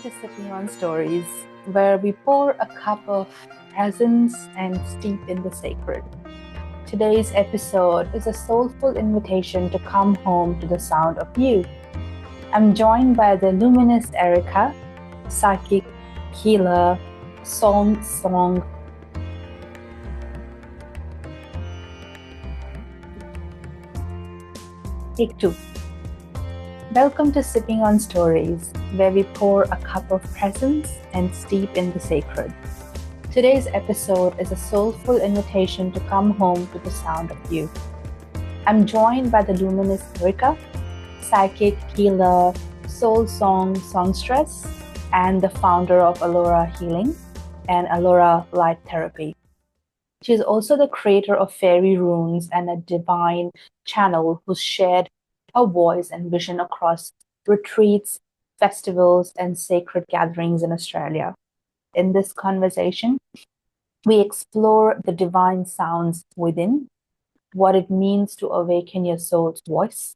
to Sipping on Stories, where we pour a cup of presence and steep in the sacred. Today's episode is a soulful invitation to come home to the sound of you. I'm joined by the luminous Erica, psychic healer, song. Take two. Welcome to Sipping on Stories, where we pour a cup of presence and steep in the sacred. Today's episode is a soulful invitation to come home to the sound of you. I'm joined by the luminous Erica, psychic healer, songstress, and the founder of Alorah Healing and Alorahlite Therapy. She is also the creator of fairy runes and a divine channel who shared her voice and vision across retreats, festivals, and sacred gatherings in Australia. In this conversation, we explore the divine sounds within, what it means to awaken your soul's voice,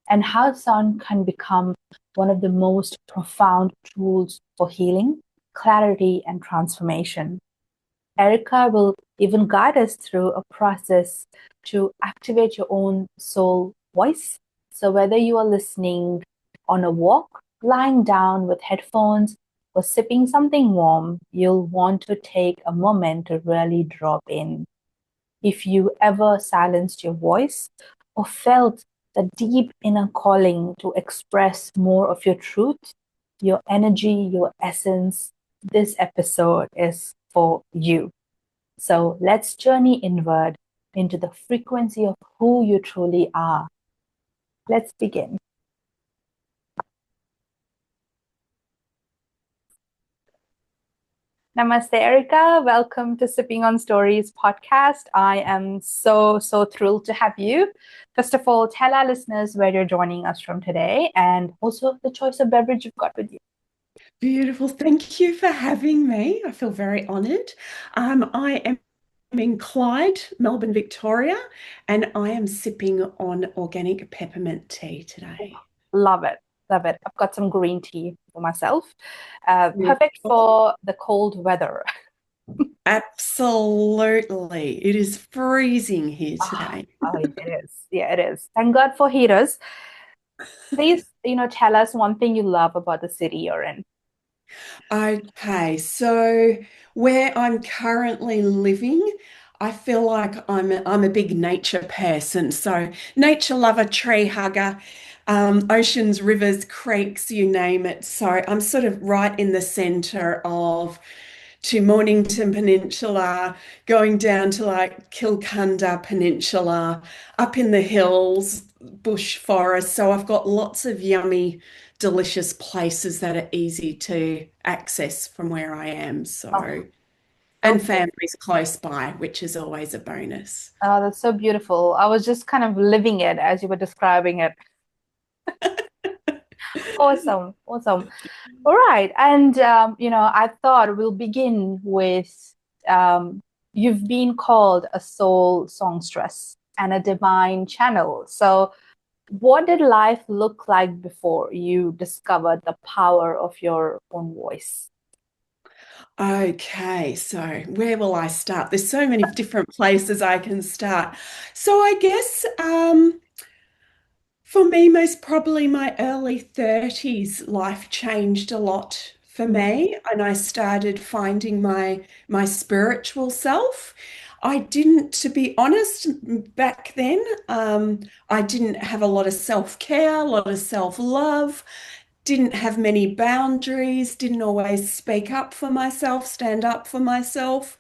and how sound can become one of the most profound tools for healing, clarity, and transformation. Erica will even guide us through a process to activate your own soul voice. So whether you are listening on a walk, lying down with headphones, or sipping something warm, you'll want to take a moment to really drop in. If you ever silenced your voice or felt the deep inner calling to express more of your truth, your energy, your essence, this episode is for you. So let's journey inward into the frequency of who you truly are. Let's begin. Namaste, Erica. Welcome to Sipping on Stories podcast. I am so thrilled to have you. First of all, tell our listeners where you're joining us from today and also the choice of beverage you've got with you. Beautiful. Thank you for having me. I feel very honoured. I am in Clyde, Melbourne, Victoria, and I am sipping on organic peppermint tea today. Love it. Love it. I've got some green tea for myself. Perfect for the cold weather. Absolutely. It is freezing here today. It is. Yeah, it is. Thank God for heaters. Please, tell us one thing you love about the city you're in. Okay, so where I'm currently living, I feel like I'm a big nature person. So nature lover, tree hugger, oceans, rivers, creeks, you name it. So I'm sort of right in the center of to Mornington Peninsula, going down to like Kilcunda Peninsula, up in the hills, bush forest. So I've got lots of yummy, delicious places that are easy to access from where I am. And families close by, which is always a bonus. Oh, that's so beautiful. I was just kind of living it as you were describing it. Awesome. All right. And, I thought we'll begin with you've been called a soul songstress and a divine channel. So what did life look like before you discovered the power of your own voice? Okay, so where will I start? There's so many different places I can start. So I guess for me, most probably my early 30s, life changed a lot for me, and I started finding my spiritual self. I didn't, to be honest, back then, I didn't have a lot of self-care, a lot of self-love, didn't have many boundaries, didn't always speak up for myself, stand up for myself.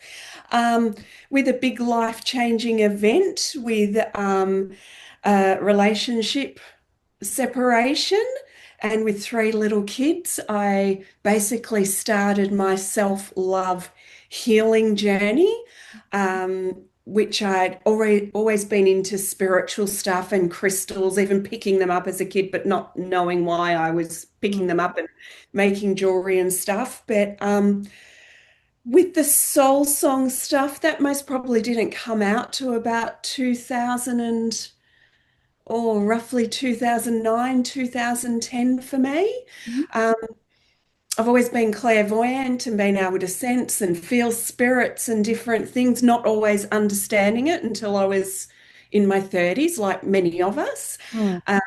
With a big life-changing event, with relationship separation, and with three little kids, I basically started my self-love healing journey, which I'd always been into spiritual stuff and crystals, even picking them up as a kid, but not knowing why I was picking them up and making jewelry and stuff. But with the soul song stuff, that most probably didn't come out to about 2000 or roughly 2009, 2010 for me. Um, I've always been clairvoyant and been able to sense and feel spirits and different things, not always understanding it until I was in my 30s, like many of us. Mm. Um,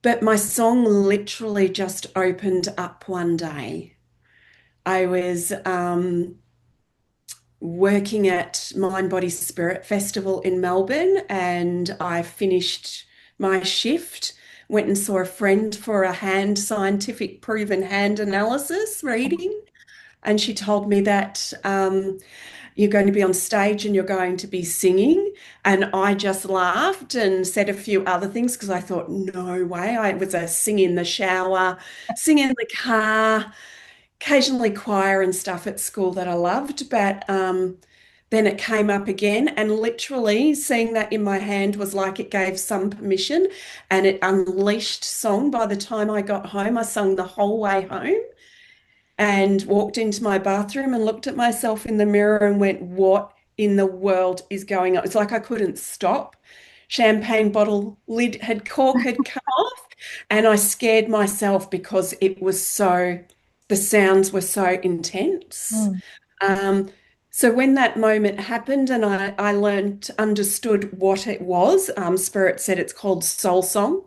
but my song literally just opened up one day. I was working at Mind Body Spirit Festival in Melbourne, and I finished my shift, went and saw a friend for a hand scientific proven hand analysis reading. And she told me that you're going to be on stage and you're going to be singing. And I just laughed and said a few other things because I thought, no way. I was a sing in the shower, sing in the car, occasionally choir and stuff at school that I loved. But then it came up again, and literally seeing that in my hand was like it gave some permission and it unleashed song. By the time I got home, I sung the whole way home and walked into my bathroom and looked at myself in the mirror and went, what in the world is going on? It's like I couldn't stop. Champagne bottle lid cork had come off, and I scared myself because the sounds were so intense. Mm. Um, so when that moment happened and I learned, understood what it was, Spirit said it's called soul song,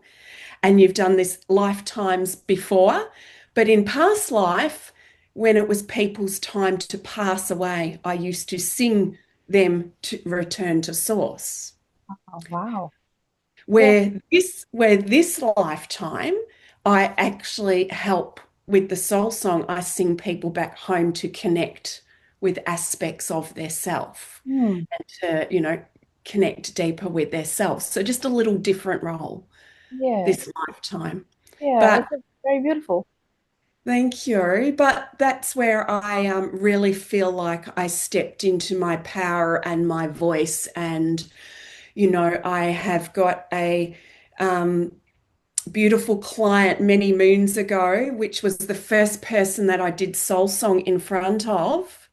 and you've done this lifetimes before. But in past life, when it was people's time to pass away, I used to sing them to return to source. Oh, wow. Yeah. Where this lifetime, I actually help with the soul song. I sing people back home to connect with aspects of their self Mm. and to connect deeper with their self. So just a little different role Yeah. this lifetime. Yeah. But It's very beautiful. thank you. But that's where I really feel like I stepped into my power and my voice. And, I have got a beautiful client many moons ago, which was the first person that I did soul song in front of,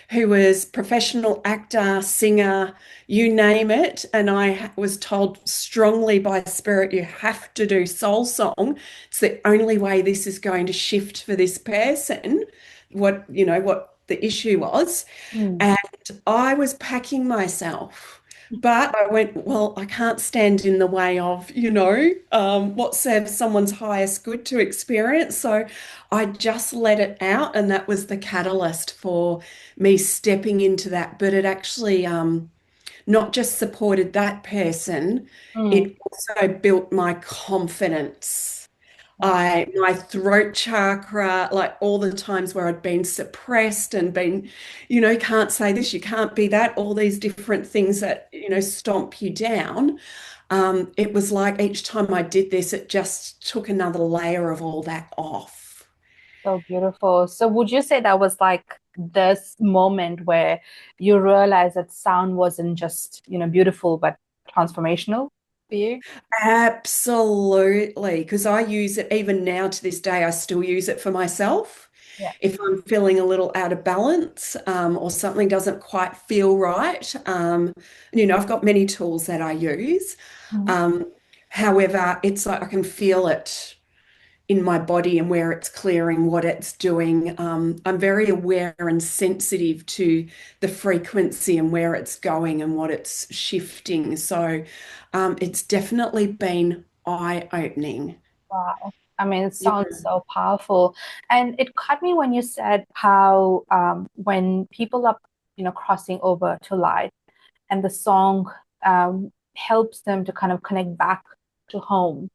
who was professional actor, singer, you name it. And I was told strongly by Spirit, you have to do soul song. It's the only way this is going to shift for this person, what the issue was. Mm. And I was packing myself. But I went, well, I can't stand in the way of, what serves someone's highest good to experience. So I just let it out. And that was the catalyst for me stepping into that. But it actually not just supported that person, Mm. it also built my confidence. My throat chakra, like all the times where I'd been suppressed and been, can't say this, you can't be that, all these different things that, stomp you down. It was like each time I did this, it just took another layer of all that off. So beautiful. So would you say that was like this moment where you realized that sound wasn't just, beautiful, but transformational for you? Absolutely. Because I use it even now to this day, I still use it for myself. Yeah. If I'm feeling a little out of balance or something doesn't quite feel right, I've got many tools that I use. Mm. Um, However, it's like I can feel it in my body and where it's clearing, what it's doing. I'm very aware and sensitive to the frequency and where it's going and what it's shifting. So it's definitely been eye-opening. Wow. I mean, it Yeah. sounds so powerful. And it caught me when you said how when people are, crossing over to light and the song helps them to kind of connect back to home.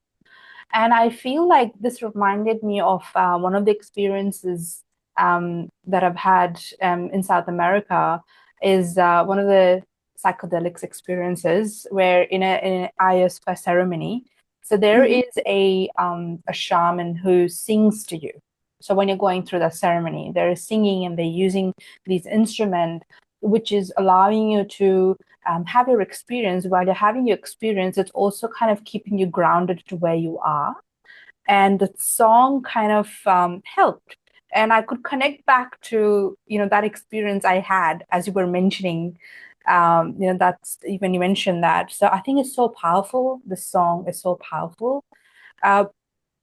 And I feel like this reminded me of one of the experiences that I've had in South America is one of the psychedelics experiences where in an ayahuasca ceremony, so there Mhm. is a shaman who sings to you. So when you're going through the ceremony, they're singing and they're using these instruments, which is allowing you to have your experience. While you're having your experience, it's also kind of keeping you grounded to where you are. And the song kind of helped. And I could connect back to, that experience I had as you were mentioning. That's when you mentioned that. So I think it's so powerful. The song is so powerful. Uh,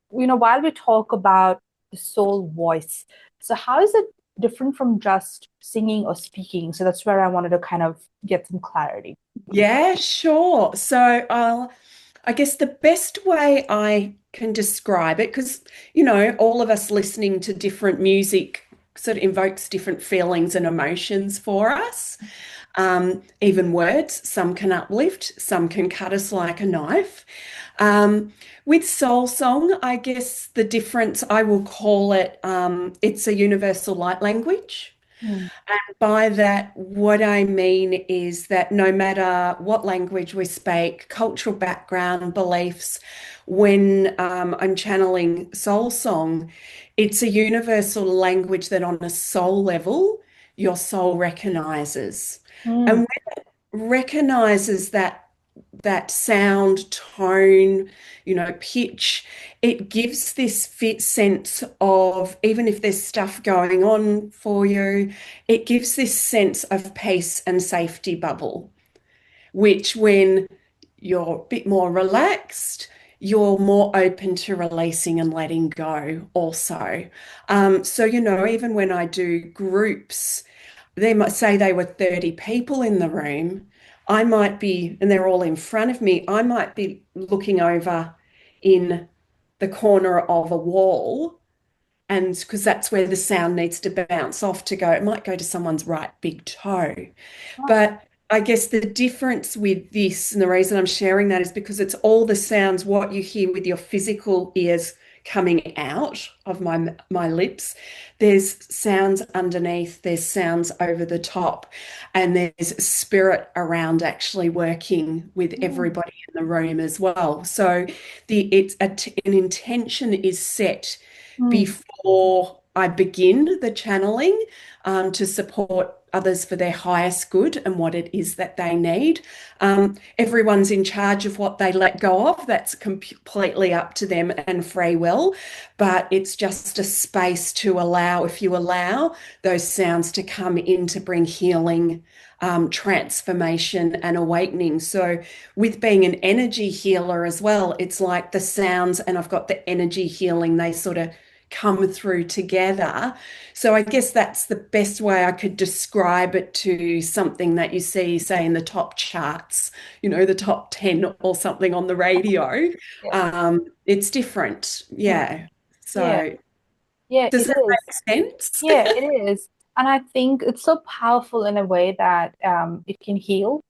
while we talk about the soul voice. So how is it different from just singing or speaking? So that's where I wanted to kind of get some clarity. Yeah, sure. So I guess the best way I can describe it, because, all of us listening to different music sort of invokes different feelings and emotions for us. Even words, some can uplift, some can cut us like a knife. Um, with soul song, I guess the difference, I will call it, it's a universal light language. Mm, By that, what I mean is that no matter what language we speak, cultural background, beliefs, when I'm channeling soul song, it's a universal language that on a soul level, your soul recognizes. And mm, when it recognizes that sound, tone, pitch, it gives this fit sense of, even if there's stuff going on for you, it gives this sense of peace and safety bubble, which when you're a bit more relaxed, you're more open to releasing and letting go also. So, even when I do groups, they might say they were 30 people in the room. I might be, and they're all in front of me, I might be looking over in the corner of a wall, and because that's where the sound needs to bounce off to go, it might go to someone's right big toe. But I guess the difference with this, and the reason I'm sharing that is because it's all the sounds, what you hear with your physical ears coming out of my lips. There's sounds underneath, there's sounds over the top, and there's spirit around actually working with mm, everybody in the room as well. So an intention is set mm, before I begin the channeling, to support others for their highest good and what it is that they need. Everyone's in charge of what they let go of. That's completely up to them and free will. But it's just a space to allow, if you allow those sounds to come in to bring healing, transformation, and awakening. So, with being an energy healer as well, it's like the sounds, and I've got the energy healing, they sort of come through together. So I guess that's the best way I could describe it to something that you see, say, in the top charts, the top 10 or something on the radio. yeah, It's different. mm, Yeah. yeah, So yeah, does it that is. make sense? Yeah, it is. And I think it's so powerful in a way that it can heal.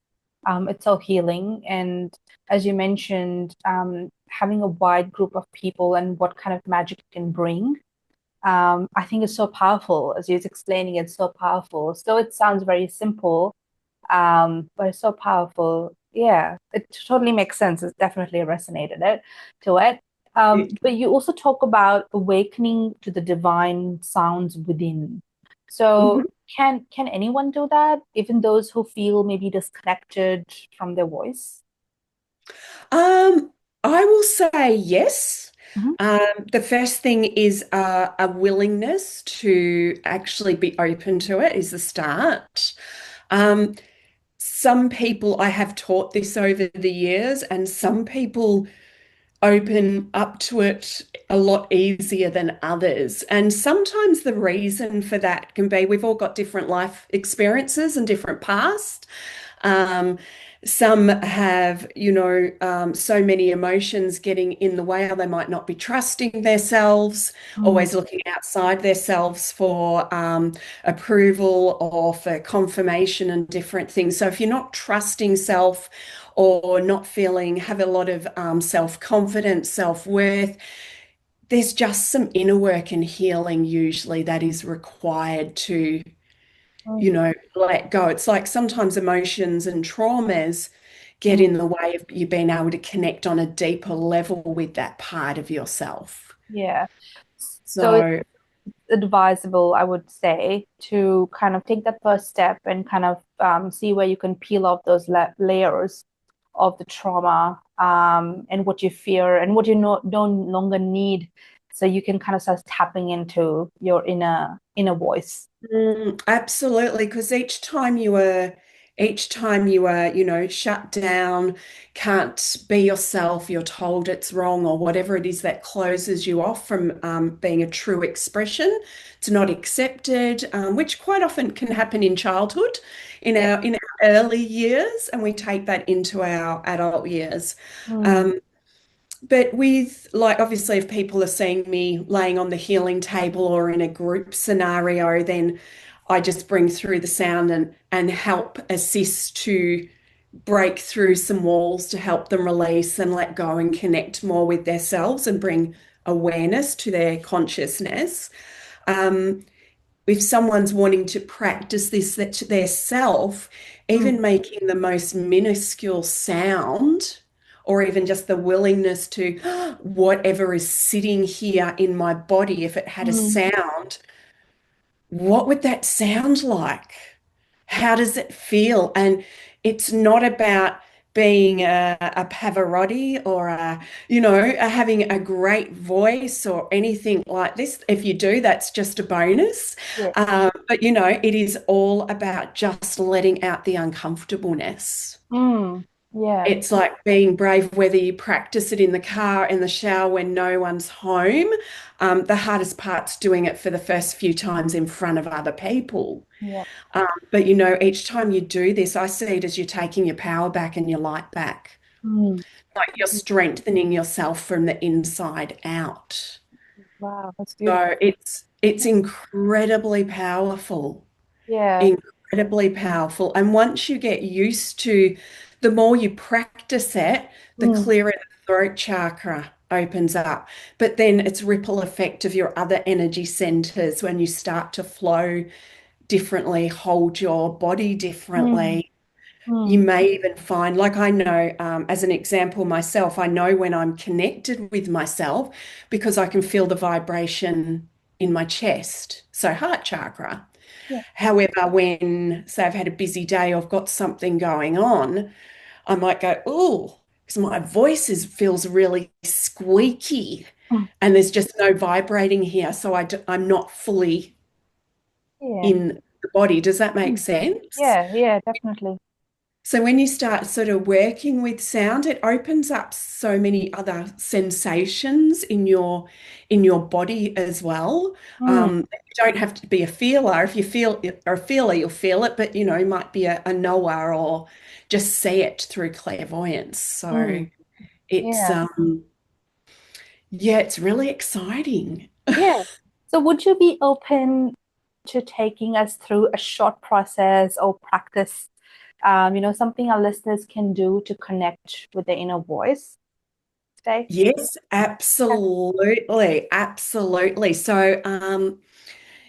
It's so healing. And as you mentioned, having a wide group of people and what kind of magic it can bring, I think is so powerful. As you're explaining, it's so powerful. So it sounds very simple, but it's so powerful. Yeah, it totally makes sense. It's definitely resonated to it. But you also talk about awakening to the divine sounds within. So Mhm. can anyone do that? Even those who feel maybe disconnected from their voice? Um, I will say yes. Mhm. The first thing is a willingness to actually be open to it is the start. Um, some people, I have taught this over the years, and some people open up to it a lot easier than others. And sometimes the reason for that can be we've all got different life experiences and different past. Um, some have, so many emotions getting in the way, or they might not be trusting themselves, Mm, always looking outside themselves for approval or for confirmation and different things. So if you're not trusting self or not feeling, have a lot of self-confidence, self-worth, there's just some inner work and healing usually that is required to mm, let go. It's like sometimes emotions and traumas get mm. in the way of you being able to connect on a deeper level with that part of yourself. Yeah. So it's So, advisable, I would say, to kind of take that first step and kind of see where you can peel off those layers of the trauma, and what you fear and what you don't longer need, so you can kind of start tapping into your inner voice. absolutely, because each time you are each time you are, shut down, can't be yourself, you're told it's wrong or whatever it is that closes you off from being a true expression. It's not accepted, which quite often can happen in childhood, Yeah. in our early years, and we take that into our adult years. Mm, Um, but with, like, obviously, if people are seeing me laying on the healing table or in a group scenario, then I just bring through the sound and help assist to break through some walls to help them release and let go and connect more with themselves and bring awareness to their consciousness. Um, if someone's wanting to practice this to their self, mm, even making the most minuscule sound, or even just the willingness to whatever is sitting here in my body, if it had a mm, sound, what would that sound like? How does it feel? And it's not about being a Pavarotti or having a great voice or anything like this. If you do, that's just a bonus. yeah. But it is all about just letting out the uncomfortableness. Mm, yeah. It's like being brave, whether you practice it in the car, in the shower, when no one's home. The hardest part's doing it for the first few times in front of other people. Yeah. But each time you do this, I see it as you're taking your power back and your light back. Mm, Like you're strengthening yourself from the inside out. wow, that's beautiful. So it's incredibly powerful, Yeah. incredibly powerful. And once you get used to, the more you practice it, the Mm, clearer the throat chakra opens up. But then it's ripple effect of your other energy centers when you start to flow differently, hold your body mm, differently. You mm, may even find, like I know, as an example myself, I know when I'm connected with myself because I can feel the vibration in my chest, so heart chakra. yeah. However, when, say, I've had a busy day or I've got something going on, I might go, oh, because my voice feels really squeaky Mm, and there's just no vibrating here. So I'm not fully yeah. in the body. Does that make Mm, sense? yeah, yeah, definitely. So when you start sort of working with sound, it opens up so many other sensations in your body as well. Mm, You don't have to be a feeler. If you feel or a feeler, you'll feel it, but you might be a knower or just see it through clairvoyance. So mm, it's yeah. yeah, it's really exciting. Yeah. So would you be open to taking us through a short process or practice, something our listeners can do to connect with their inner voice today? Yes, Yeah. absolutely, absolutely. So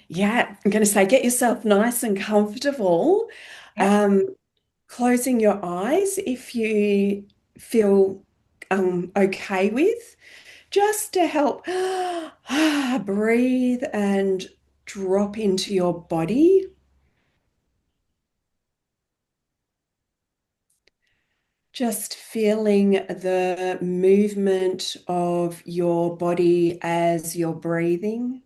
yeah, I'm going to say get yourself nice and comfortable. Yeah. Um, Closing your eyes if you feel okay with, just to help breathe and drop into your body. Just feeling the movement of your body as you're breathing.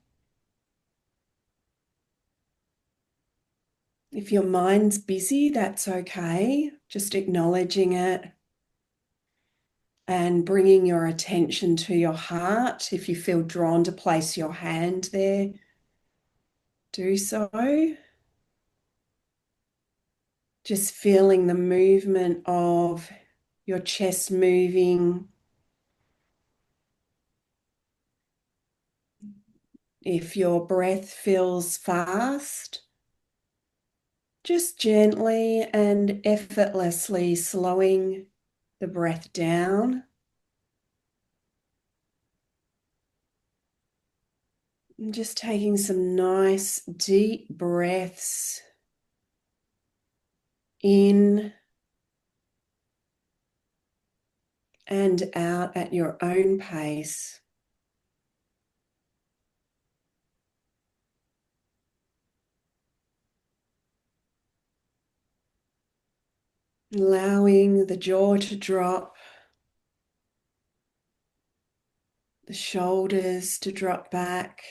If your mind's busy, that's okay. Just acknowledging it and bringing your attention to your heart. If you feel drawn to place your hand there, do so. Just feeling the movement of your chest moving. If your breath feels fast, just gently and effortlessly slowing the breath down. And just taking some nice deep breaths in and out at your own pace. Allowing the jaw to drop, the shoulders to drop back,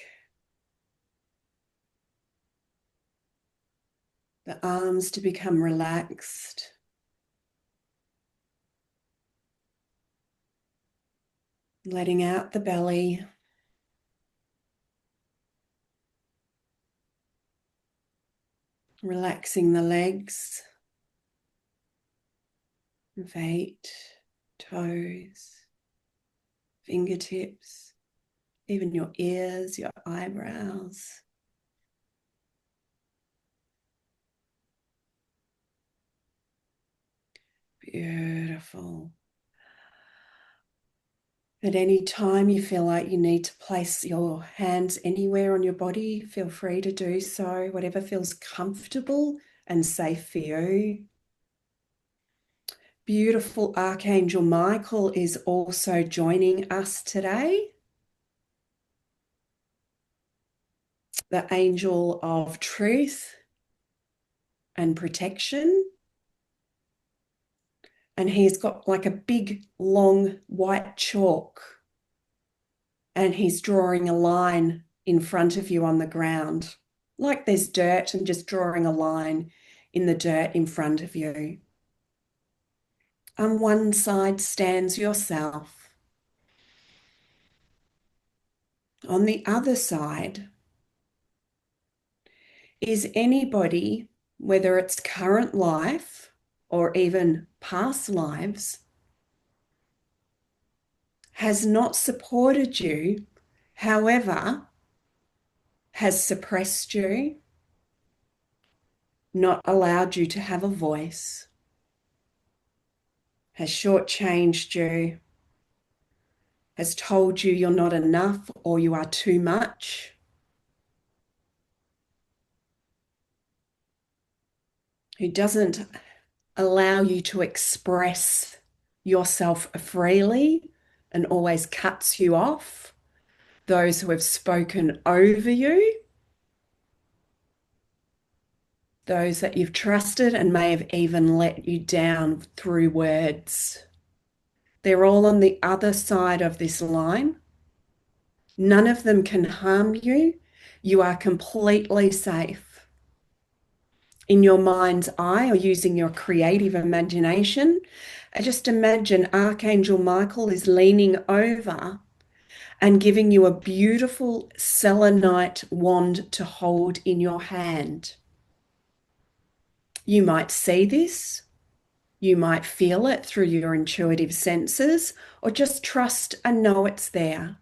the arms to become relaxed. Letting out the belly. Relaxing the legs, feet, toes, fingertips, even your ears, your eyebrows. Beautiful. At any time you feel like you need to place your hands anywhere on your body, feel free to do so, whatever feels comfortable and safe for you. Beautiful Archangel Michael is also joining us today. The angel of truth and protection. And he's got like a big, long white chalk. And he's drawing a line in front of you on the ground, like there's dirt, and just drawing a line in the dirt in front of you. On one side stands yourself. On the other side is anybody, whether it's current life or even past lives, has not supported you, however, has suppressed you, not allowed you to have a voice, has shortchanged you, has told you you're not enough or you are too much, who doesn't allow you to express yourself freely and always cuts you off, those who have spoken over you, those that you've trusted and may have even let you down through words. They're all on the other side of this line. None of them can harm you. You are completely safe. In your mind's eye, or using your creative imagination, just imagine Archangel Michael is leaning over and giving you a beautiful selenite wand to hold in your hand. You might see this, you might feel it through your intuitive senses, or just trust and know it's there.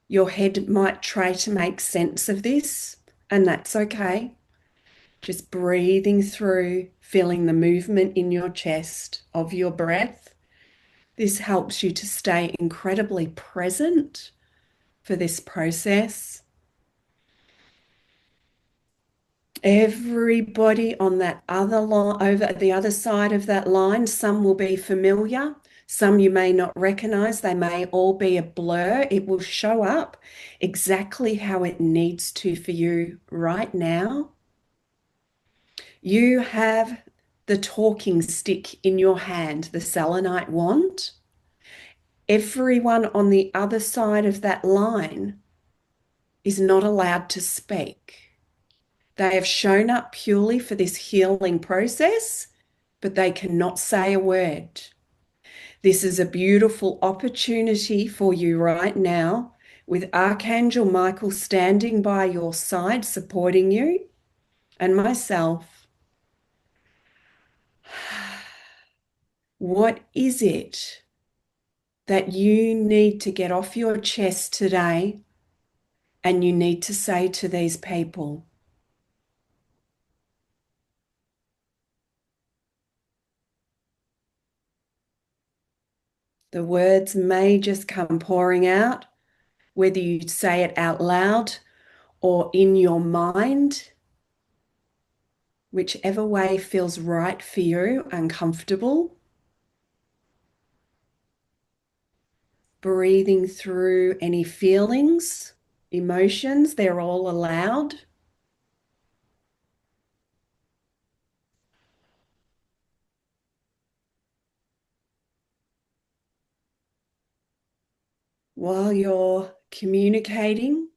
Your head might try to make sense of this, and that's okay. Just breathing through, feeling the movement in your chest of your breath. This helps you to stay incredibly present for this process. Everybody on that other line, over the other side of that line, some will be familiar, some you may not recognize. They may all be a blur. It will show up exactly how it needs to for you right now. You have the talking stick in your hand, the selenite wand. Everyone on the other side of that line is not allowed to speak. They have shown up purely for this healing process, but they cannot say a word. This is a beautiful opportunity for you right now, with Archangel Michael standing by your side, supporting you, and myself. What is it that you need to get off your chest today and you need to say to these people? The words may just come pouring out, whether you say it out loud or in your mind, whichever way feels right for you and comfortable. Breathing through any feelings, emotions, they're all allowed. While you're communicating,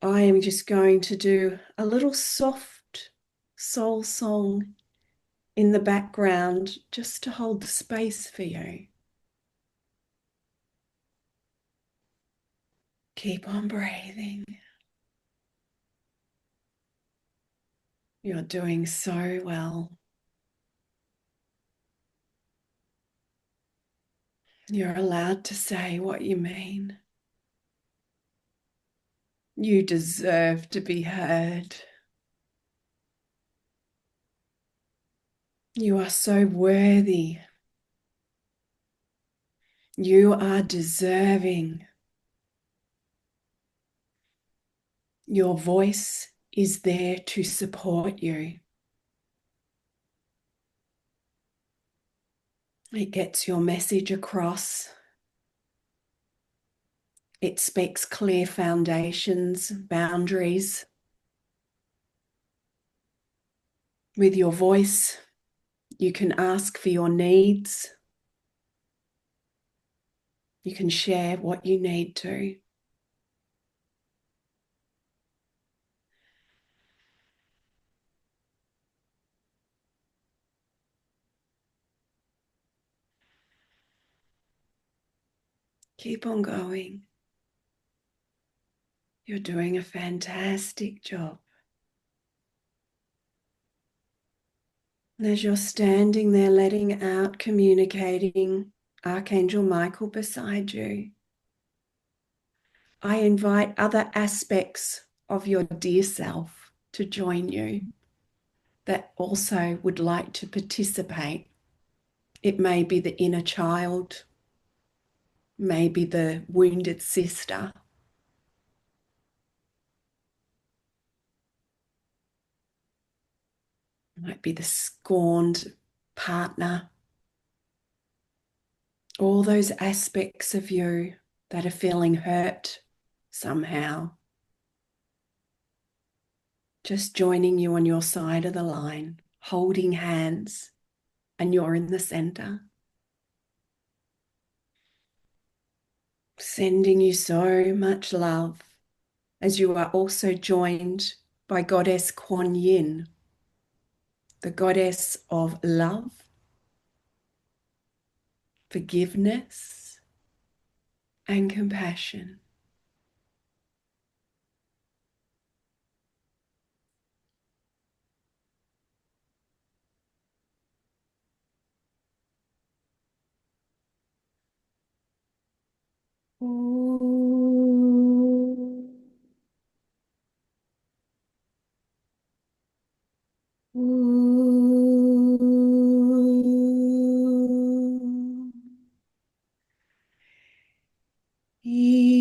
I am just going to do a little soft soul song in the background just to hold the space for you. Keep on breathing. You're doing so well. You're allowed to say what you mean. You deserve to be heard. You are so worthy. You are deserving. Your voice is there to support you. It gets your message across. It speaks clear foundations, boundaries. With your voice, you can ask for your needs. You can share what you need to. Keep on going. You're doing a fantastic job. And as you're standing there, letting out, communicating, Archangel Michael beside you, I invite other aspects of your dear self to join you that also would like to participate. It may be the inner child, maybe the wounded sister. It might be the scorned partner. All those aspects of you that are feeling hurt somehow. Just joining you on your side of the line, holding hands, and you're in the center. Sending you so much love as you are also joined by Goddess Kuan Yin, the goddess of love, forgiveness, and compassion. Ooh. Ooh. You.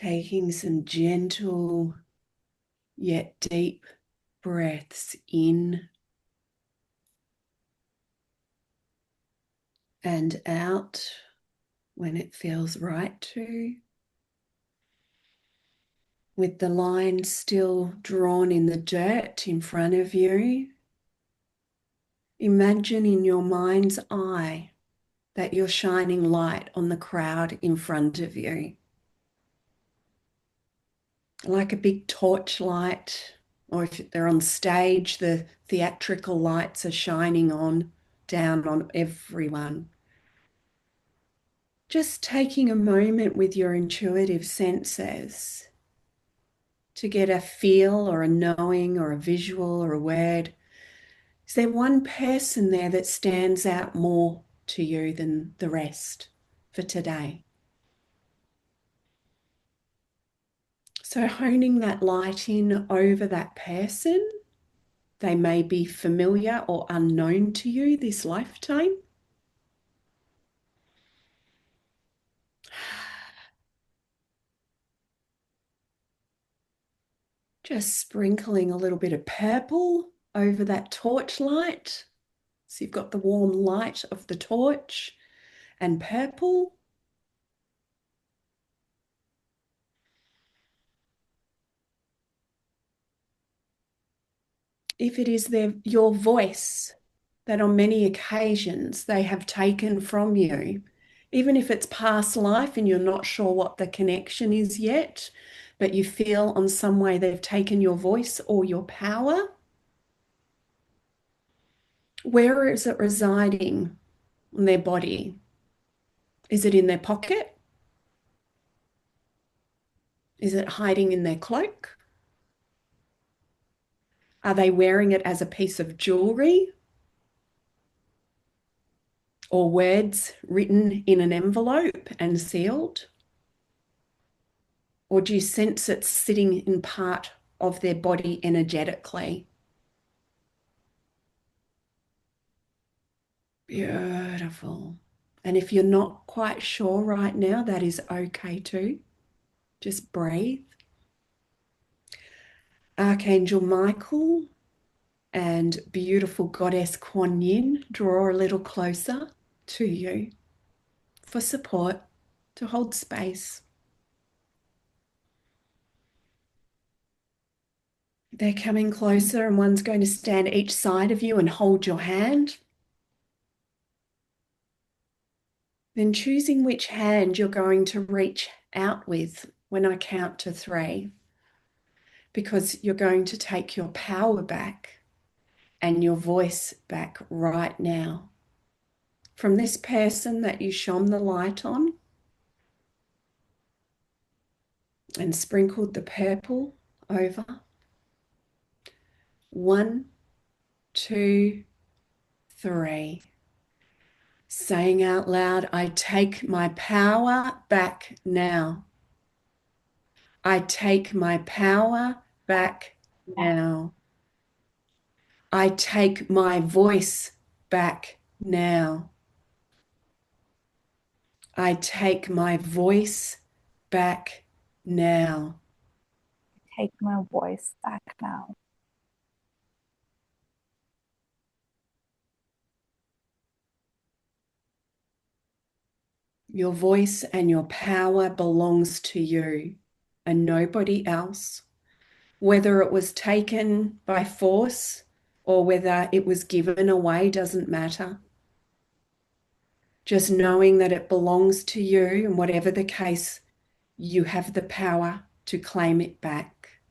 taking some gentle yet deep breaths in and out when it feels right to, with the line still drawn in the dirt in front of you. Imagine in your mind's eye that you're shining light on the crowd in front of you, like a big torch light, or if they're on stage, the theatrical lights are shining down on everyone. Just taking a moment with your intuitive senses to get a feel or a knowing or a visual or a word. Is there one person there that stands out more to you than the rest for today? So honing that light in over that person. They may be familiar or unknown to you this lifetime. Just sprinkling a little bit of purple over that torch light. So you've got the warm light of the torch and purple. If it is your voice that on many occasions they have taken from you, even if it's past life and you're not sure what the connection is yet, but you feel on some way they've taken your voice or your power, where is it residing in their body? Is it in their pocket? Is it hiding in their cloak? Are they wearing it as a piece of jewelry? Or words written in an envelope and sealed? Or do you sense it sitting in part of their body energetically? Beautiful. And if you're not quite sure right now, that is okay too. Just breathe. Archangel Michael and beautiful goddess Kuan Yin draw a little closer to you for support, to hold space. They're coming closer, and one's going to stand each side of you and hold your hand. Then choosing which hand you're going to reach out with when I count to 3, because you're going to take your power back and your voice back right now. From this person that you shone the light on and sprinkled the purple over. 1, 2, 3. Saying out loud, I take my power back now. I take my power back now. I take my voice back now. I take my voice back now. Take my voice back now. Your voice and your power belongs to you and nobody else. Whether it was taken by force or whether it was given away doesn't matter. Just knowing that it belongs to you, and whatever the case, you have the power to claim it back.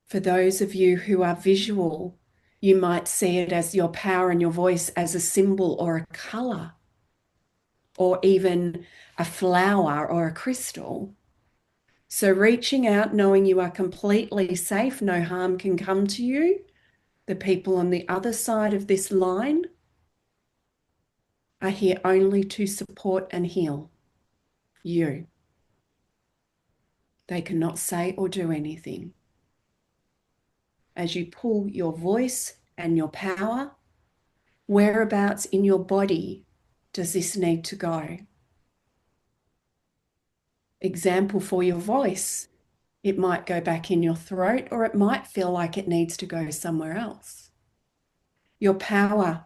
For those of you who are visual, you might see it as your power and your voice as a symbol or a color, or even a flower or a crystal. So reaching out, knowing you are completely safe, no harm can come to you. The people on the other side of this line are here only to support and heal you. They cannot say or do anything. As you pull your voice and your power, whereabouts in your body does this need to go? Example for your voice, it might go back in your throat or it might feel like it needs to go somewhere else. Your power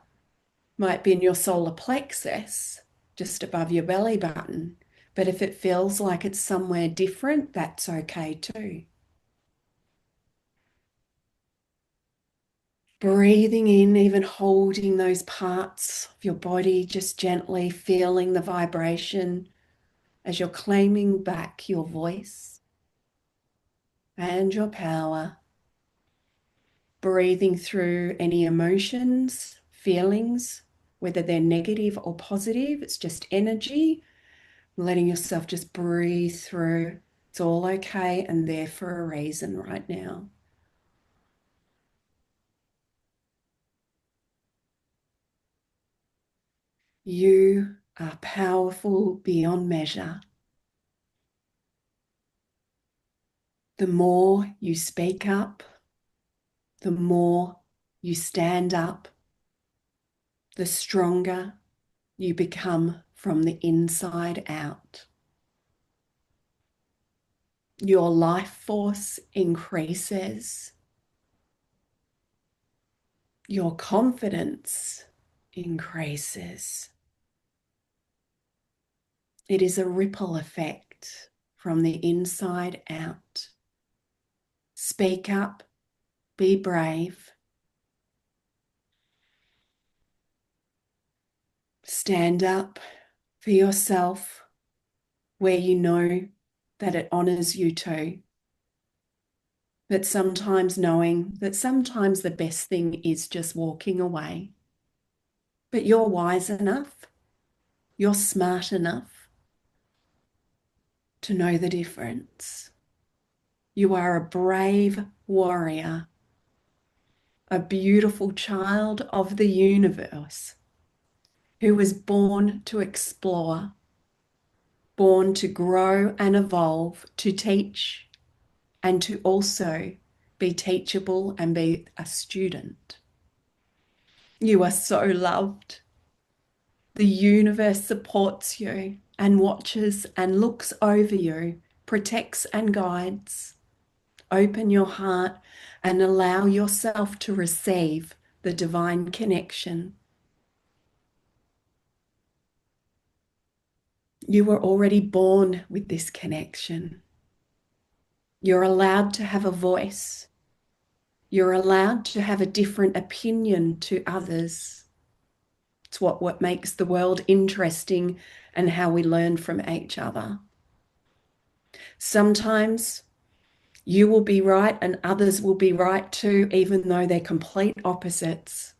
might be in your solar plexus, just above your belly button. But if it feels like it's somewhere different, that's okay too. Breathing in, even holding those parts of your body, just gently feeling the vibration as you're claiming back your voice and your power. Breathing through any emotions, feelings, whether they're negative or positive, it's just energy. Letting yourself just breathe through. It's all okay and there for a reason right now. You are powerful beyond measure. The more you speak up, the more you stand up, the stronger you become from the inside out. Your life force increases. Your confidence increases. It is a ripple effect from the inside out. Speak up, be brave, stand up for yourself where you know that it honors you too. But sometimes knowing that sometimes the best thing is just walking away. But you're wise enough, you're smart enough to know the difference. You are a brave warrior, a beautiful child of the universe who was born to explore, born to grow and evolve, to teach, and to also be teachable and be a student. You are so loved. The universe supports you and watches and looks over you, protects and guides. Open your heart and allow yourself to receive the divine connection. You were already born with this connection. You're allowed to have a voice. You're allowed to have a different opinion to others. It's what makes the world interesting and how we learn from each other. Sometimes you will be right and others will be right too, even though they're complete opposites,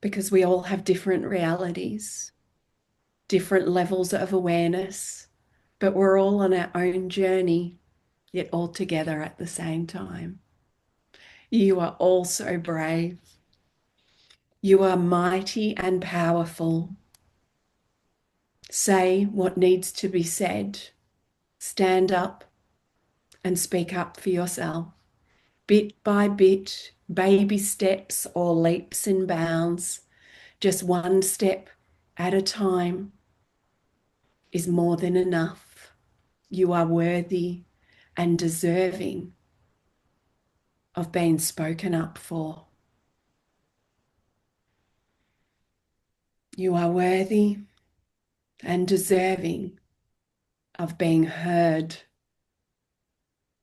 because we all have different realities, different levels of awareness, but we're all on our own journey, yet all together at the same time. You are all so brave. You are mighty and powerful. Say what needs to be said. Stand up and speak up for yourself. Bit by bit, baby steps or leaps and bounds, just one step at a time is more than enough. You are worthy and deserving of being spoken up for. You are worthy and deserving of being heard.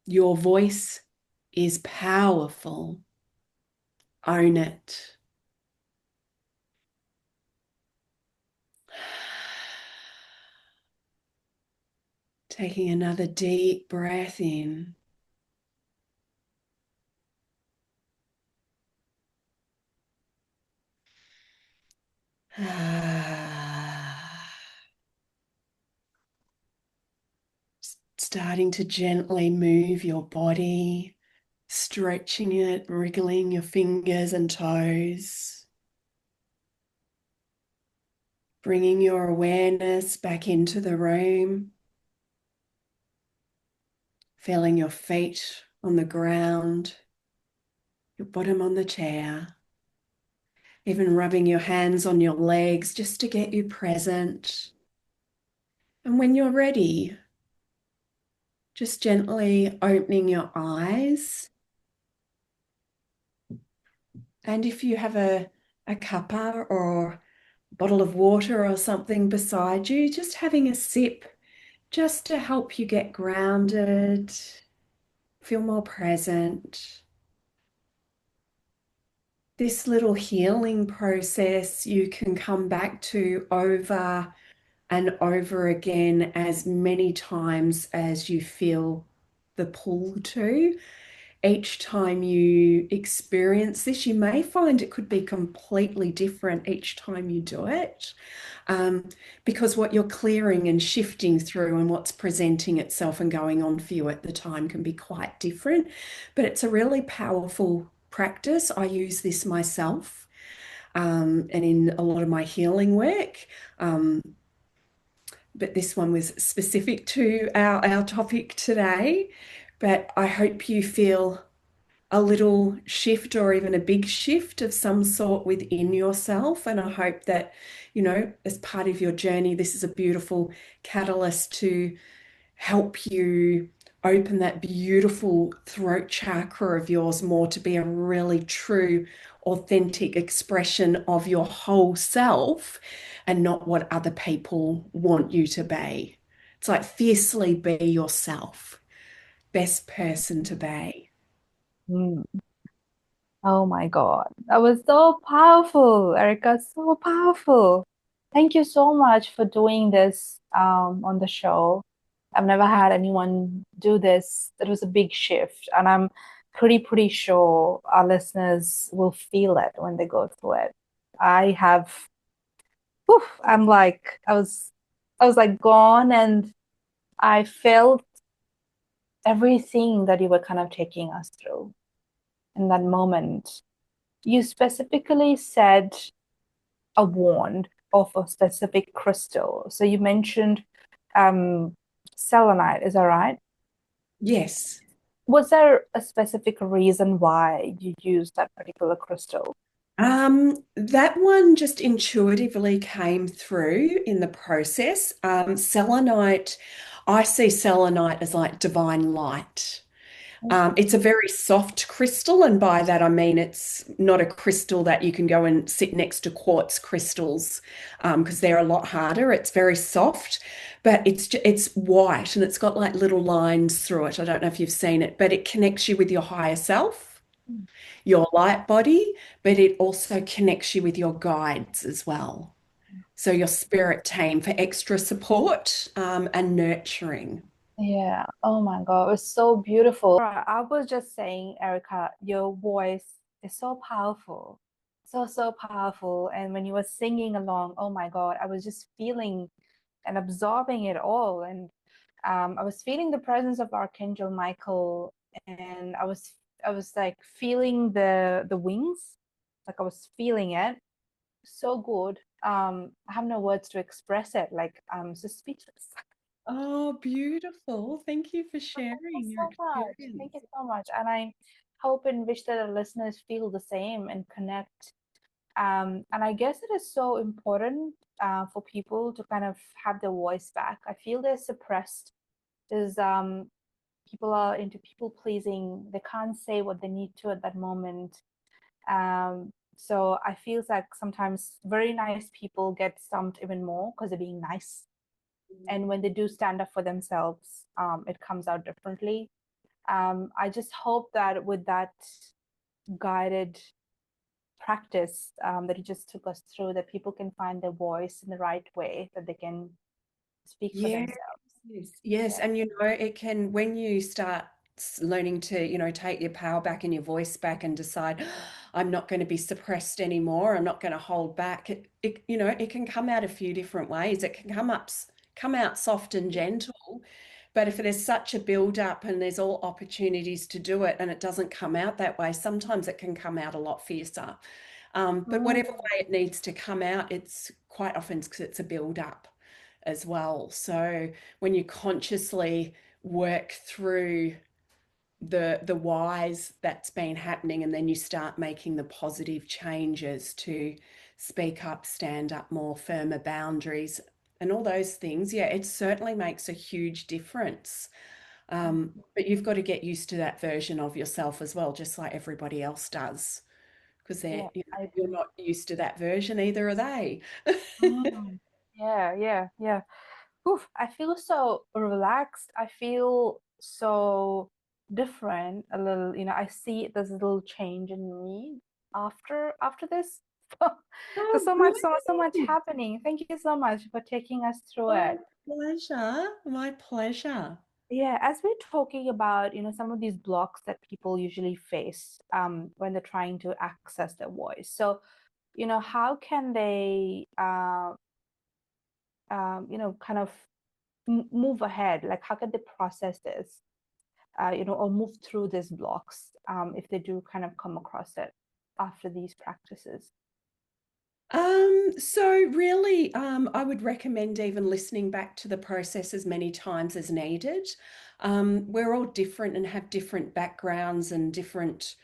Your voice is powerful. Own it. Taking another deep breath in. Starting to gently move your body, stretching it, wriggling your fingers and toes, bringing your awareness back into the room, feeling your feet on the ground, your bottom on the chair, even rubbing your hands on your legs just to get you present. And when you're ready, just gently opening your eyes. And if you have a cuppa or bottle of water or something beside you, just having a sip just to help you get grounded, feel more present. This little healing process you can come back to over and over again as many times as you feel the pull to. Each time you experience this, you may find it could be completely different each time you do it, um, because what you're clearing and shifting through and what's presenting itself and going on for you at the time can be quite different. But it's a really powerful practice. I use this myself, and in a lot of my healing work. But this one was specific to our topic today. But I hope you feel a little shift or even a big shift of some sort within yourself. And I hope that, as part of your journey, this is a beautiful catalyst to help you open that beautiful throat chakra of yours more to be a really true, authentic expression of your whole self and not what other people want you to be. It's like fiercely be yourself, best person to be. Mm. Oh my God. That was so powerful, Erica, so powerful. Thank you so much for doing this on the show. I've never had anyone do this. It was a big shift, and I'm pretty sure our listeners will feel it when they go through it. I have, whew, I was like gone, and I felt everything that you were kind of taking us through in that moment. You specifically said a wand of a specific crystal. So you mentioned selenite, is that right? Yes. Was there a specific reason why you used that particular crystal? That one just intuitively came through in the process. Selenite, I see selenite as like divine light. It's a very soft crystal, and by that I mean it's not a crystal that you can go and sit next to quartz crystals, because they're a lot harder. It's very soft, but it's white and it's got like little lines through it. I don't know if you've seen it, but it connects you with your higher self, your light body, but it also connects you with your guides as well. So your spirit team for extra support, and nurturing. Yeah. Oh my God. It was so beautiful. I was just saying, Erica, your voice is so powerful. So powerful. And when you were singing along, oh my God, I was just feeling and absorbing it all. And I was feeling the presence of Archangel Michael, and I was like feeling the wings, like I was feeling it. So good. I have no words to express it. Like I'm just speechless. Oh, beautiful. Thank you for Thank you sharing your so much. Thank experience. you so much. And I hope and wish that our listeners feel the same and connect. And I guess it is so important for people to kind of have their voice back. I feel they're suppressed. There's people are into people pleasing. They can't say what they need to at that moment. So I feel like sometimes very nice people get stumped even more because they're being nice. And when they do stand up for themselves, it comes out differently. I just hope that with that guided practice that you just took us through, that people can find their voice in the right way, that they can speak for Yes, themselves. yes, yes. Yeah. And it can, when you start learning to, take your power back and your voice back and decide, I'm not going to be suppressed anymore, I'm not going to hold back. It can come out a few different ways. It can come out soft and gentle. But if there's such a build up and there's all opportunities to do it and it doesn't come out that way, sometimes it can come out a lot fiercer. But whatever Mm. way it needs to come out, it's quite often because it's a build up as well. So when you consciously work through the whys that's been happening, and then you start making the positive changes to speak up, stand up more, firmer boundaries, and all those things, yeah, it certainly makes a huge difference. Mhm. But you've got to get used to that version of yourself as well, just like everybody else does, because Yeah, I you're agree. not used to that version, either are they. Mm. Yeah, yeah, yeah. Oof, I feel so relaxed. I feel so different a little, I see there's a little change in me after this. There's Oh, so much good. happening. Thank you so much for taking us through My it. pleasure. My pleasure. Yeah, as we're talking about, some of these blocks that people usually face when they're trying to access their voice. So, how can they kind of move ahead? Like, how can they process this, or move through these blocks if they do kind of come across it after these practices? So really, I would recommend even listening back to the process as many times as needed. We're all different and have different backgrounds and different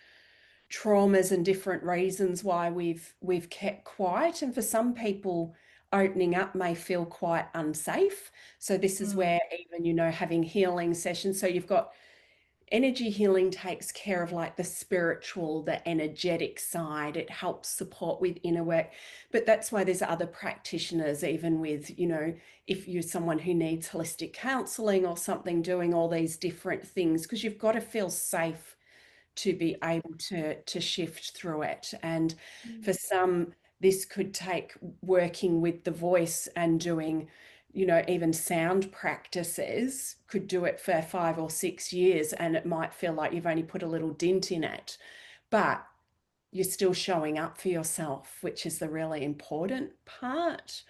traumas and different reasons why we've kept quiet. And for some people, opening up may feel quite unsafe. So this is Mm, where even, having healing sessions. So you've got energy healing takes care of like the spiritual, the energetic side. It helps support with inner work. But that's why there's other practitioners, even with, if you're someone who needs holistic counseling or something, doing all these different things, because you've got to feel safe to be able to shift through it. And for mm, some, this could take working with the voice and doing, even sound practices, could do it for 5 or 6 years, and it might feel like you've only put a little dent in it. But you're still showing up for yourself, which is the really important part.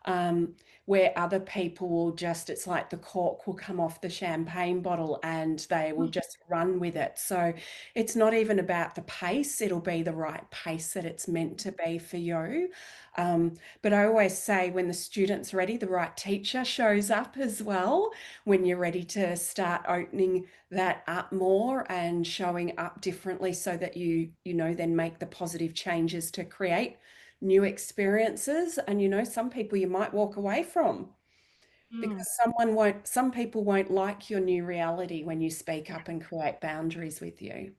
Um, where other people will just, it's like the cork will come off the champagne bottle and they will mm, just run with it. So it's not even about the pace, it'll be the right pace that it's meant to be for you. But I always say when the student's ready, the right teacher shows up as well. When you're ready to start opening that up more and showing up differently so that then make the positive changes to create new experiences. And some people you might walk away from mm. because some people won't like your new reality when you speak up and create boundaries with you.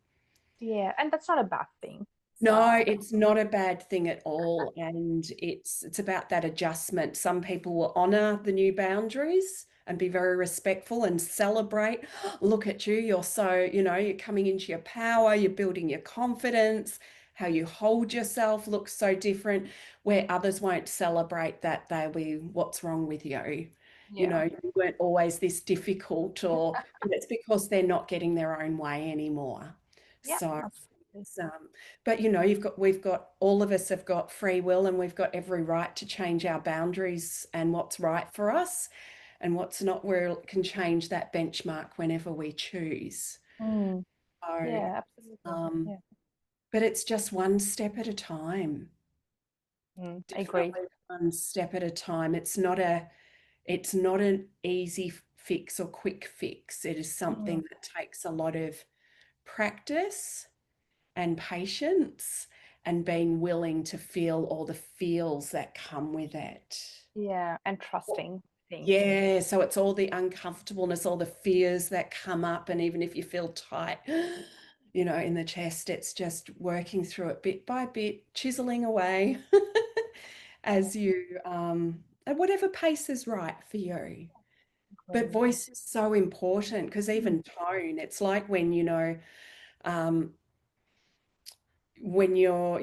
Yeah, and that's not a bad thing. No, So, it's not a bad thing at all. And it's about that adjustment. Some people will honor the new boundaries and be very respectful and celebrate. Look at you, you're so, you're coming into your power, you're building your confidence, how you hold yourself looks so different, where others won't celebrate that. They'll be, what's wrong with you? yeah. You weren't always this difficult, or it's because they're not getting their own way anymore. Yeah, So absolutely. it's, but we've got, all of us have got free will and we've got every right to change our boundaries and what's right for us and what's not, where it can change that benchmark whenever we choose. Mm, So, yeah, absolutely. um, Yeah. but it's just one step at a time. I agree. Definitely one step at a time. It's not an easy fix or quick fix. It is Mm, something that takes a lot of practice and patience and being willing to feel all the feels that come with it. yeah, and trusting, I think. Yeah, so it's all the uncomfortableness, all the fears that come up, and even if you feel tight, in the chest, it's just working through it bit by bit, chiseling away as at whatever pace is right for you. But Agree. voice is so important because Mm, even tone, it's like um, when you're,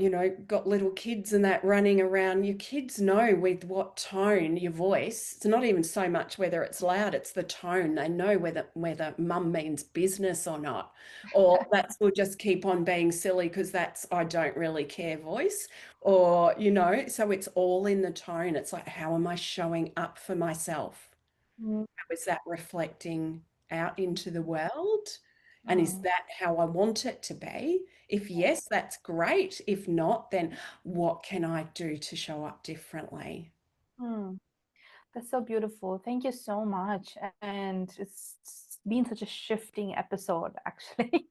got little kids and that running around, your kids know with what tone your voice, it's not even so much whether it's loud, it's the tone. They know whether mum means business or not, or that's will just keep on being silly because that's I don't really care voice, or, so it's all in the tone. It's like, how am I showing up for myself? mm, How is that reflecting out into the world? And is mm, that how I want it to be? If yes, that's great. If not, then what can I do to show up differently? mm. That's so beautiful. Thank you so much. And it's been such a shifting episode, actually.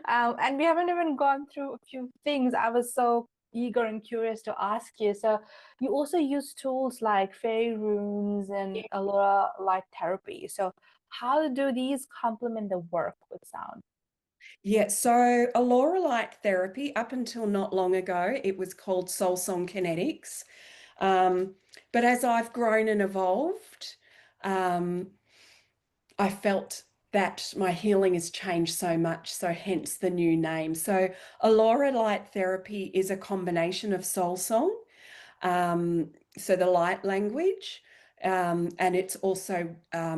And we haven't even gone through a few things. I was so eager and curious to ask you. So you also use tools like fairy runes and Alorahlite therapy. So how do these complement the work with sound? Yeah, so Alorahlite Therapy, up until not long ago, it was called Soul Song Kinetics. Um, but as I've grown and evolved, um, I felt that my healing has changed so much, so hence the new name. So Alorahlite Therapy is a combination of soul song, so the light language, and it's also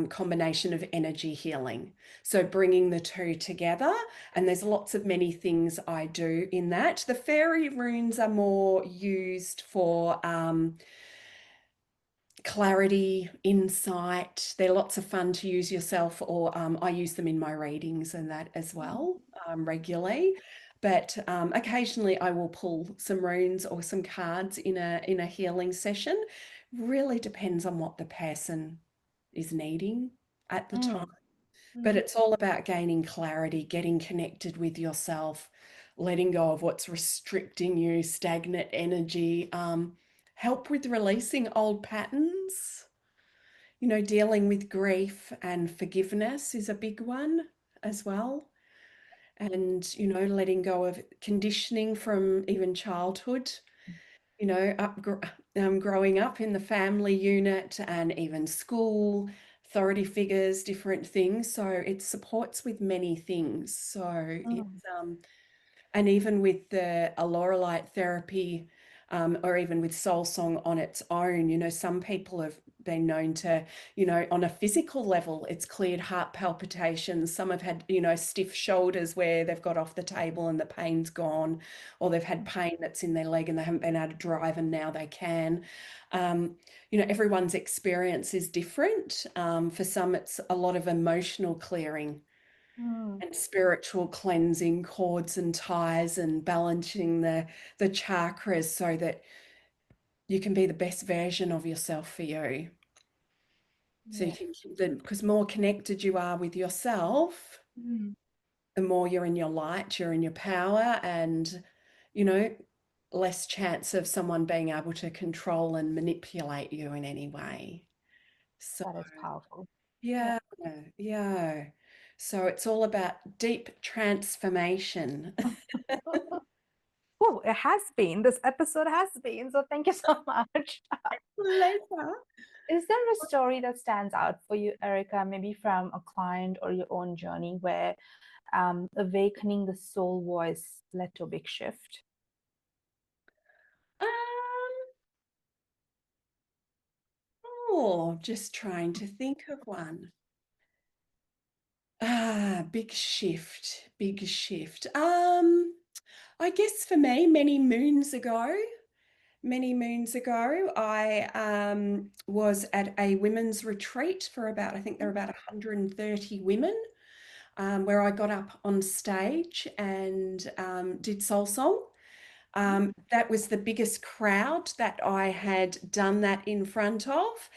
combination of energy healing. So bringing the two together, and there's lots of many things I do in that. The fairy runes are more used for clarity, insight. They're lots of fun to use yourself, or I use them in my readings and that as well, regularly. But occasionally I will pull some runes or some cards in a healing session. Really depends on what the person is needing at the time. Mm, But mm, it's all about gaining clarity, getting connected with yourself, letting go of what's restricting you, stagnant energy, help with releasing old patterns. Dealing with grief and forgiveness is a big one as well. And, letting go of conditioning from even childhood, growing up in the family unit and even school, authority figures, different things. So it supports with many things. So mm, and even with the Alorahlite therapy, or even with soul song on its own, some people have been known to, on a physical level, it's cleared heart palpitations. Some have had, stiff shoulders where they've got off the table and the pain's gone, or they've had pain that's in their leg and they haven't been able to drive and now they can. Um, Everyone's experience is different. For some, it's a lot of emotional clearing mm. and spiritual cleansing, cords and ties, and balancing the chakras so that you can be the best version of yourself for you. So you Yeah. can, because more connected you are with yourself, Mm. the more you're in your light, you're in your power, and you know, less chance of someone being able to control and manipulate you in any way. So That is powerful. Yeah. yeah, yeah. So it's all about deep transformation. Oh, it has been. This episode has been. So thank you so much. Later. Is there a story that stands out for you, Erica, maybe from a client or your own journey where awakening the soul voice led to a big shift? Um, just trying to think of one. Big shift, big shift. I guess for me, many moons ago, I was at a women's retreat for about, I think there were about 130 women, where I got up on stage and did soul song. That was the biggest crowd that I had done that in front of.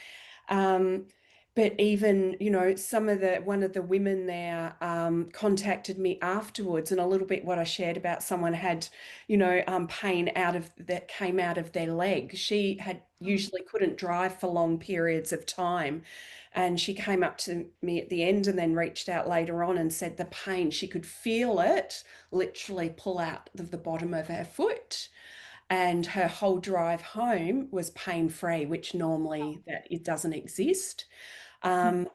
Um, but even, one of the women there contacted me afterwards, and a little bit what I shared about someone had, pain that came out of their leg. She had usually couldn't drive for long periods of time. And she came up to me at the end and then reached out later on and said the pain, she could feel it literally pull out of the bottom of her foot, and her whole drive home was pain free, which normally that it doesn't exist. Um,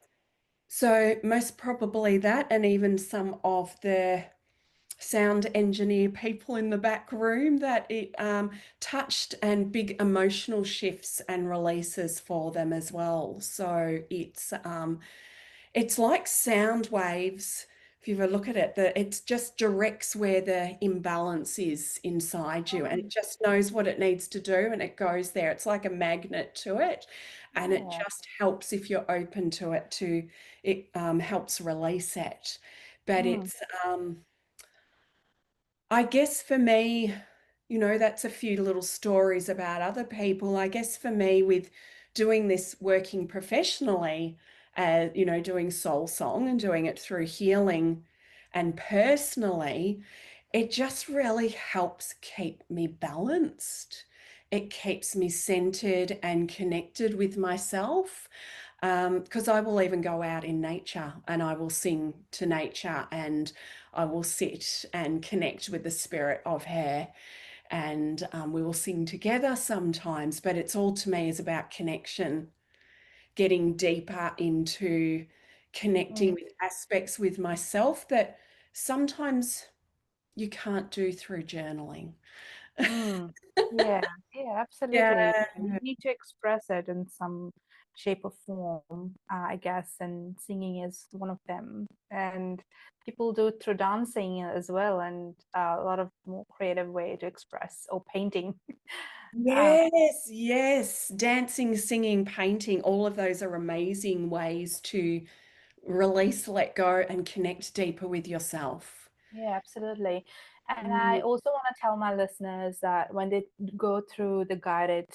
so most probably that, and even some of the sound engineer people in the back room, that it touched, and big emotional shifts and releases for them as well. So it's like sound waves. If you ever look at it, it just directs where the imbalance is inside you, and it just knows what it needs to do and it goes there. It's like a magnet to it, and it Yeah. just helps if you're open to it it helps release it. But Mm, it's I guess for me, that's a few little stories about other people. I guess for me, with doing this, working professionally, doing soul song and doing it through healing and personally, it just really helps keep me balanced. It keeps me centered and connected with myself. Because I will even go out in nature and I will sing to nature and I will sit and connect with the spirit of her. And we will sing together sometimes, but it's all to me is about connection, getting deeper into connecting Mm, with aspects with myself that sometimes you can't do through journaling. mm. Yeah, yeah, absolutely. Yeah. You need to express it in some shape or form, I guess, and singing is one of them. And people do it through dancing as well, and a lot of more creative way to express, or painting. Uh, Yes, yes. Dancing, singing, painting, all of those are amazing ways to release, let go, and connect deeper with yourself. Yeah, absolutely. And I Mm. also want to tell my listeners that when they go through the guided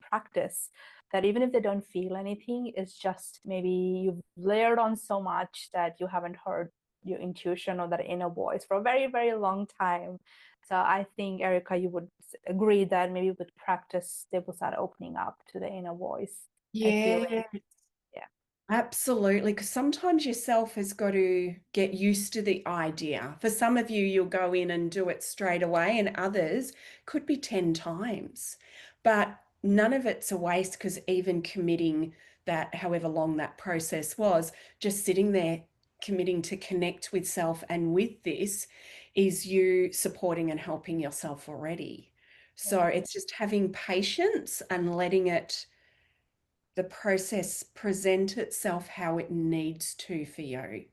practice, that even if they don't feel anything, it's just maybe you've layered on so much that you haven't heard your intuition or that inner voice for a very, very long time. So I think, Erica, you would agree that maybe with practice, they will start opening up to the inner voice and feeling. Yeah. Yeah. Absolutely, because sometimes yourself has got to get used to the idea. For some of you, you'll go in and do it straight away, and others could be 10 times. But none of it's a waste because even committing that, however long that process was, just sitting there committing to connect with self and with this is you supporting and helping yourself already. So Yeah. it's just having patience and letting it the process present itself how it needs to for you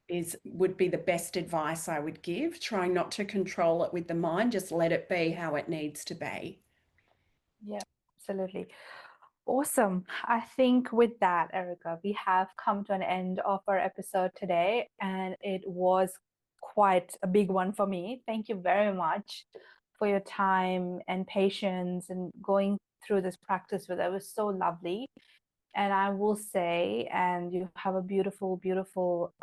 is would be the best advice I would give. Try not to control it with the mind, just let it be how it needs to be. Yeah, absolutely. Awesome. I think with that, Erica, we have come to an end of our episode today, and it was quite a big one for me. Thank you very much for your time and patience and going through this practice with it. It was so lovely. And I will say, and you have a beautiful, beautiful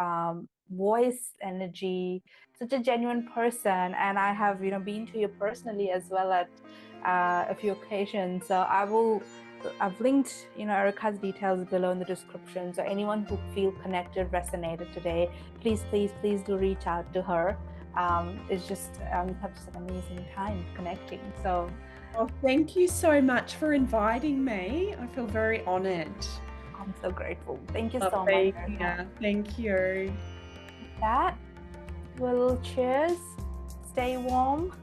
voice, energy, such a genuine person. And I have, been to you personally as well at a few occasions. So I've linked, Erica's details below in the description. So anyone who feel connected, resonated today, please, please, please do reach out to her. It's just, you have just an amazing time connecting. So Oh, thank you so much for inviting me. I feel very honored. I'm so grateful. Thank you Love so much, being Erica. here. Thank you. That, well, cheers. Stay warm.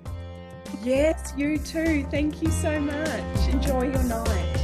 Yes, you too. Thank you so much. Enjoy your night.